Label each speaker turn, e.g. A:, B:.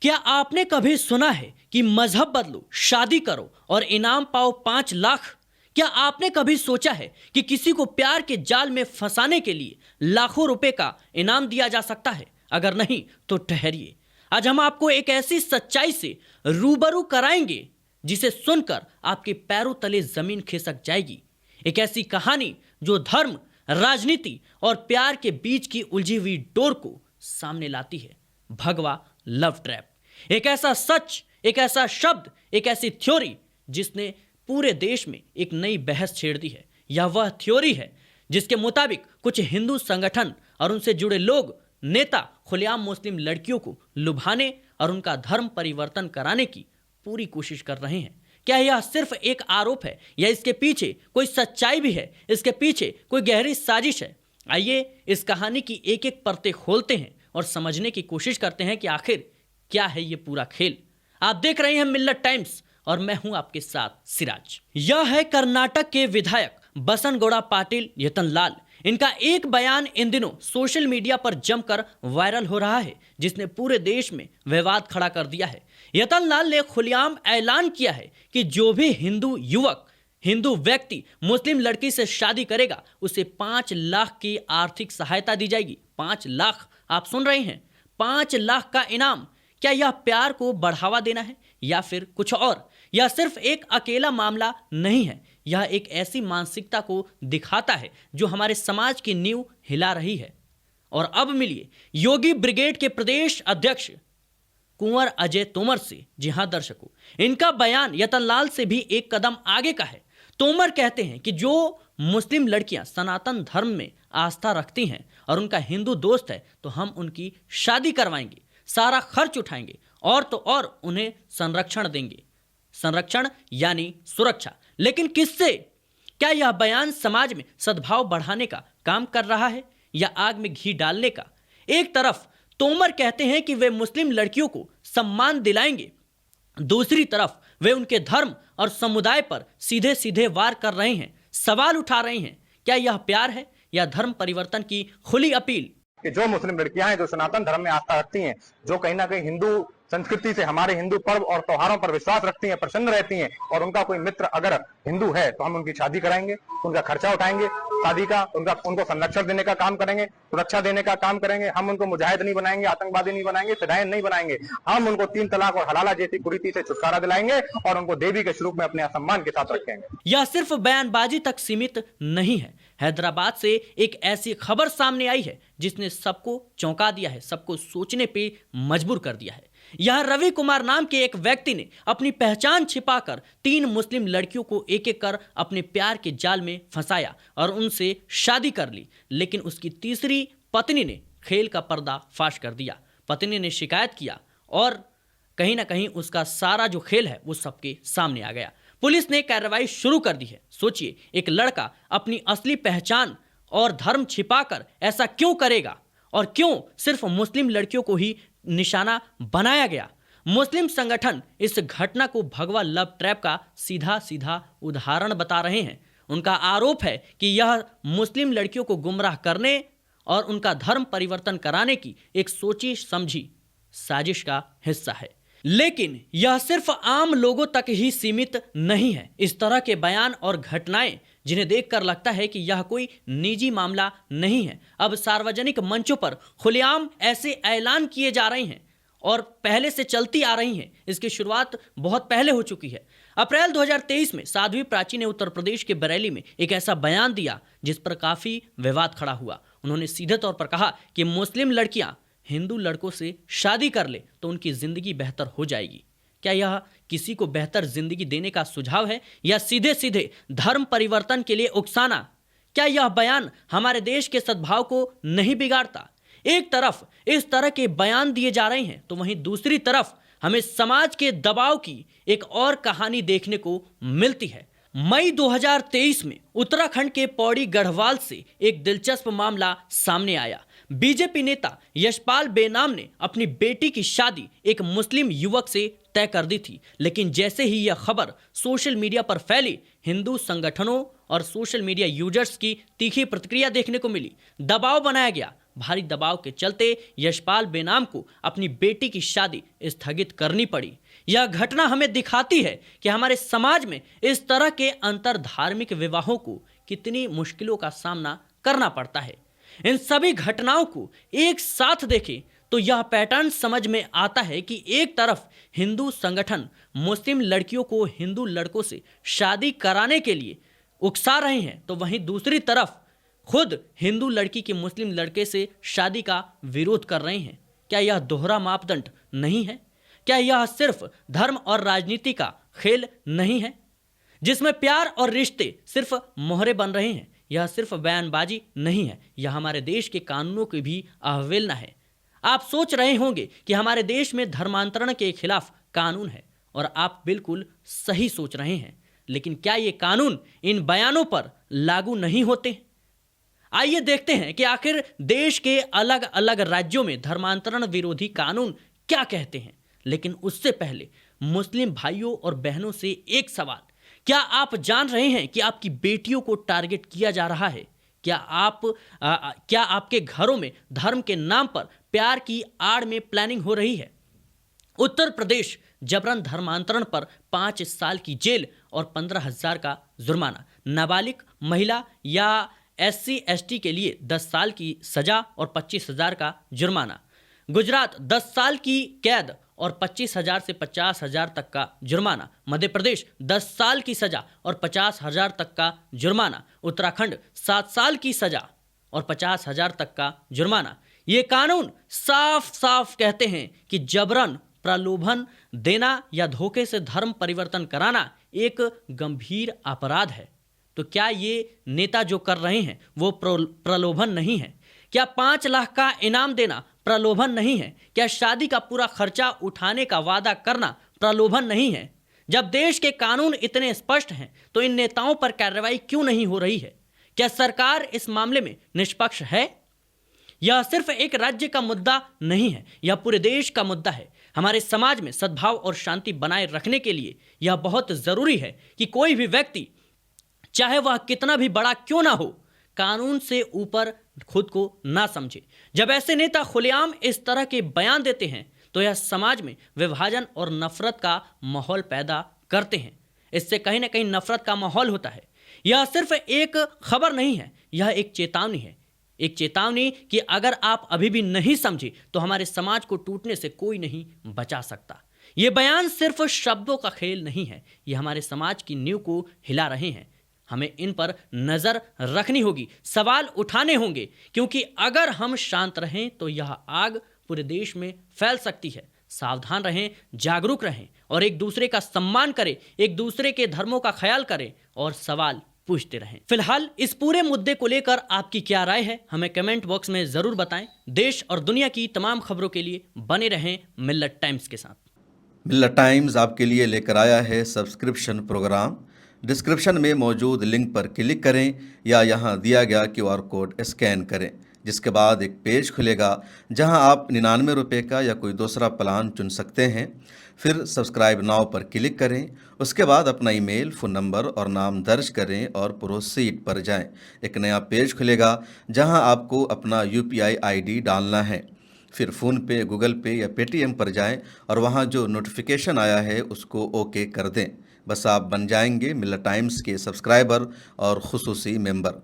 A: क्या आपने कभी सुना है कि मजहब बदलो, शादी करो और इनाम पाओ 5 लाख? क्या आपने कभी सोचा है कि किसी को प्यार के जाल में फंसाने के लिए लाखों रुपए का इनाम दिया जा सकता है? अगर नहीं तो ठहरिए, आज हम आपको एक ऐसी सच्चाई से रूबरू कराएंगे जिसे सुनकर आपके पैरों तले जमीन खिसक जाएगी। एक ऐसी कहानी जो धर्म, राजनीति और प्यार के बीच की उलझी हुई डोर को सामने लाती है। भगवा लव ट्रैप। एक ऐसा सच, एक ऐसा शब्द, एक ऐसी थ्योरी जिसने पूरे देश में एक नई बहस छेड़ दी है। यह वह थ्योरी है जिसके मुताबिक कुछ हिंदू संगठन और उनसे जुड़े लोग, नेता खुलेआम मुस्लिम लड़कियों को लुभाने और उनका धर्म परिवर्तन कराने की पूरी कोशिश कर रहे हैं। क्या यह सिर्फ एक आरोप है या इसके पीछे कोई सच्चाई भी है? इसके पीछे कोई गहरी साजिश है? आइए इस कहानी की एक एक परतें खोलते हैं और समझने की कोशिश करते हैं कि आखिर क्या है ये पूरा खेल। आप देख रहे हैं मिल्लत टाइम्स और मैं हूं आपके साथ सिराज। यह है कर्नाटक के विधायक बसनगौड़ा पाटिल यतनलाल। इनका एक बयान इन दिनों सोशल मीडिया पर जमकर वायरल हो रहा है, जिसने पूरे देश में विवाद खड़ा कर दिया है। यतनलाल ने खुलेआम ऐलान किया है कि जो भी हिंदू युवक, हिंदू व्यक्ति मुस्लिम लड़की से शादी करेगा उसे 5 लाख की आर्थिक सहायता दी जाएगी। 5 लाख, आप सुन रहे हैं, 5 लाख का इनाम। क्या यह प्यार को बढ़ावा देना है या फिर कुछ और? यह सिर्फ एक अकेला मामला नहीं है, यह एक ऐसी मानसिकता को दिखाता है जो हमारे समाज की नींव हिला रही है। और अब मिलिए योगी ब्रिगेड के प्रदेश अध्यक्ष कुंवर अजय तोमर से। जी हां दर्शकों, इनका बयान यतनलाल से भी एक कदम आगे का है। तोमर कहते हैं कि जो मुस्लिम लड़कियां सनातन धर्म में आस्था रखती हैं और उनका हिंदू दोस्त है तो हम उनकी शादी करवाएंगे, सारा खर्च उठाएंगे और तो और उन्हें संरक्षण देंगे। संरक्षण यानी सुरक्षा, लेकिन किससे? क्या यह बयान समाज में सद्भाव बढ़ाने का काम कर रहा है या आग में घी डालने का? एक तरफ तोमर कहते हैं कि वे मुस्लिम लड़कियों को सम्मान दिलाएंगे, दूसरी तरफ वे उनके धर्म और समुदाय पर सीधे सीधे वार कर रहे हैं, सवाल उठा रहे हैं। क्या यह प्यार है या धर्म परिवर्तन की खुली अपील?
B: कि जो मुस्लिम लड़कियां हैं, जो सनातन धर्म में आस्था रखती हैं, जो कहीं ना कहीं हिंदू संस्कृति से, हमारे हिंदू पर्व और त्योहारों पर विश्वास रखती हैं, प्रसन्न रहती हैं, और उनका कोई मित्र अगर हिंदू है तो हम उनकी शादी कराएंगे, उनका खर्चा उठाएंगे शादी का, उनको संरक्षण देने का काम करेंगे, सुरक्षा देने का काम करेंगे। हम उनको मुजाहिद नहीं बनाएंगे, आतंकवादी नहीं बनाएंगे, फिदायन नहीं बनाएंगे। हम उनको 3 तलाक और हलाला जैसी कुरीति से छुटकारा दिलाएंगे और उनको देवी के स्वरूप में अपने सम्मान के साथ रखेंगे।
A: यह सिर्फ बयानबाजी तक सीमित नहीं है। हैदराबाद से एक ऐसी खबर सामने आई है जिसने सबको चौंका दिया है, सबको सोचने पे मजबूर कर दिया है। यह रवि कुमार नाम के एक व्यक्ति ने अपनी पहचान छिपाकर 3 मुस्लिम लड़कियों को एक एक कर अपने प्यार के जाल में फंसाया और उनसे शादी कर ली। लेकिन उसकी तीसरी पत्नी ने खेल का पर्दा फाश कर दिया। पत्नी ने शिकायत किया और कहीं ना कहीं उसका सारा जो खेल है वो सबके सामने आ गया। पुलिस ने कार्रवाई शुरू कर दी है। सोचिए, एक लड़का अपनी असली पहचान और धर्म छिपाकर ऐसा क्यों करेगा और क्यों सिर्फ मुस्लिम लड़कियों को ही निशाना बनाया गया? मुस्लिम संगठन इस घटना को भगवा लव ट्रैप का सीधा सीधा उदाहरण बता रहे हैं। उनका आरोप है कि यह मुस्लिम लड़कियों को गुमराह करने और उनका धर्म परिवर्तन कराने की एक सोची समझी साजिश का हिस्सा है। लेकिन यह सिर्फ आम लोगों तक ही सीमित नहीं है। इस तरह के बयान और घटनाएं जिन्हें देखकर लगता है कि यह कोई निजी मामला नहीं है, अब सार्वजनिक मंचों पर खुलेआम ऐसे ऐलान किए जा रहे हैं और पहले से चलती आ रही हैं। इसकी शुरुआत बहुत पहले हो चुकी है। अप्रैल 2023 में साध्वी प्राची ने उत्तर प्रदेश के बरेली में एक ऐसा बयान दिया जिस पर काफी विवाद खड़ा हुआ। उन्होंने सीधे तौर पर कहा कि मुस्लिम लड़कियां हिंदू लड़कों से शादी कर ले तो उनकी जिंदगी बेहतर हो जाएगी। क्या यह किसी को बेहतर जिंदगी देने का सुझाव है या सीधे सीधे धर्म परिवर्तन के लिए उकसाना? क्या यह बयान हमारे देश के सद्भाव को नहीं बिगाड़ता? एक तरफ इस तरह के बयान दिए जा रहे हैं तो वहीं दूसरी तरफ हमें समाज के दबाव की एक और कहानी देखने को मिलती है। मई 2023 में उत्तराखंड के पौड़ी गढ़वाल से एक दिलचस्प मामला सामने आया। बीजेपी नेता यशपाल बेनाम ने अपनी बेटी की शादी एक मुस्लिम युवक से तय कर दी थी। लेकिन जैसे ही यह खबर सोशल मीडिया पर फैली, हिंदू संगठनों और सोशल मीडिया यूजर्स की तीखी प्रतिक्रिया देखने को मिली। दबाव बनाया गया, भारी दबाव के चलते यशपाल बेनाम को अपनी बेटी की शादी स्थगित करनी पड़ी। यह घटना हमें दिखाती है कि हमारे समाज में इस तरह के अंतर धार्मिक विवाहों को कितनी मुश्किलों का सामना करना पड़ता है। इन सभी घटनाओं को एक साथ देखें तो यह पैटर्न समझ में आता है कि एक तरफ हिंदू संगठन मुस्लिम लड़कियों को हिंदू लड़कों से शादी कराने के लिए उकसा रहे हैं, तो वहीं दूसरी तरफ खुद हिंदू लड़की के मुस्लिम लड़के से शादी का विरोध कर रहे हैं। क्या यह दोहरा मापदंड नहीं है? क्या यह सिर्फ धर्म और राजनीति का खेल नहीं है, जिसमें प्यार और रिश्ते सिर्फ मोहरे बन रहे हैं? यह सिर्फ बयानबाजी नहीं है, यह हमारे देश के कानूनों की भी अवहेलना है। आप सोच रहे होंगे कि हमारे देश में धर्मांतरण के खिलाफ कानून है, और आप बिल्कुल सही सोच रहे हैं, लेकिन क्या ये कानून इन बयानों पर लागू नहीं होते? आइए देखते हैं कि आखिर देश के अलग अलग राज्यों में धर्मांतरण विरोधी कानून क्या कहते हैं। लेकिन उससे पहले मुस्लिम भाइयों और बहनों से एक सवाल, क्या आप जान रहे हैं कि आपकी बेटियों को टारगेट किया जा रहा है? क्या आपके घरों में धर्म के नाम पर प्यार की आड़ में प्लानिंग हो रही है? उत्तर प्रदेश जबरन धर्मांतरण पर 5 साल की जेल और 15,000 का जुर्माना, नाबालिग महिला या SC/ST के लिए 10 साल की सजा और 25,000 का जुर्माना। गुजरात 10 साल की कैद और 25,000 से 50,000 तक का जुर्माना। मध्य प्रदेश 10 साल की सजा और 50,000 तक का जुर्माना। उत्तराखंड 7 साल की सजा और 50,000 तक का जुर्माना। ये कानून साफ साफ कहते हैं कि जबरन प्रलोभन देना या धोखे से धर्म परिवर्तन कराना एक गंभीर अपराध है। तो क्या ये नेता जो कर रहे हैं वो प्रलोभन नहीं है? क्या 5 लाख का इनाम देना प्रलोभन नहीं है? क्या शादी का पूरा खर्चा उठाने का वादा करना प्रलोभन नहीं है? जब देश के कानून इतने स्पष्ट हैं तो इन नेताओं पर कार्रवाई क्यों नहीं हो रही है? क्या सरकार इस मामले में निष्पक्ष है? यह सिर्फ एक राज्य का मुद्दा नहीं है, यह पूरे देश का मुद्दा है। हमारे समाज में सद्भाव और शांति बनाए रखने के लिए यह बहुत जरूरी है कि कोई भी व्यक्ति, चाहे वह कितना भी बड़ा क्यों ना हो, कानून से ऊपर खुद को ना समझे। जब ऐसे नेता खुलेआम इस तरह के बयान देते हैं तो यह समाज में विभाजन और नफरत का माहौल पैदा करते हैं। इससे कहीं ना कहीं नफरत का माहौल होता है। यह सिर्फ एक खबर नहीं है, यह एक चेतावनी है। एक चेतावनी कि अगर आप अभी भी नहीं समझे तो हमारे समाज को टूटने से कोई नहीं बचा सकता। ये बयान सिर्फ शब्दों का खेल नहीं है, ये हमारे समाज की नींव को हिला रहे हैं। हमें इन पर नजर रखनी होगी, सवाल उठाने होंगे, क्योंकि अगर हम शांत रहें तो यह आग पूरे देश में फैल सकती है। सावधान रहें, जागरूक रहें और एक दूसरे का सम्मान करें, एक दूसरे के धर्मों का ख्याल करें और सवाल पूछते रहें। फिलहाल इस पूरे मुद्दे को लेकर आपकी क्या राय है, हमें कमेंट बॉक्स में जरूर बताएं। देश और दुनिया की तमाम खबरों के लिए बने रहें मिल्लत टाइम्स के साथ।
C: मिल्लत टाइम्स आपके लिए लेकर आया है सब्सक्रिप्शन प्रोग्राम। डिस्क्रिप्शन में मौजूद लिंक पर क्लिक करें या यहाँ दिया गया QR कोड स्कैन करें, जिसके बाद एक पेज खुलेगा जहां आप 99 रुपये का या कोई दूसरा प्लान चुन सकते हैं। फिर सब्सक्राइब नाउ पर क्लिक करें, उसके बाद अपना ईमेल, फ़ोन नंबर और नाम दर्ज करें और प्रोसीड पर जाएं। एक नया पेज खुलेगा जहां आपको अपना UPI ID डालना है। फिर फ़ोन पे, गूगल पे या पेटीएम पर जाएं और वहां जो नोटिफिकेशन आया है उसको ओके कर दें। बस आप बन जाएंगे मिल्लत टाइम्स के सब्सक्राइबर और खुसूसी मेंबर।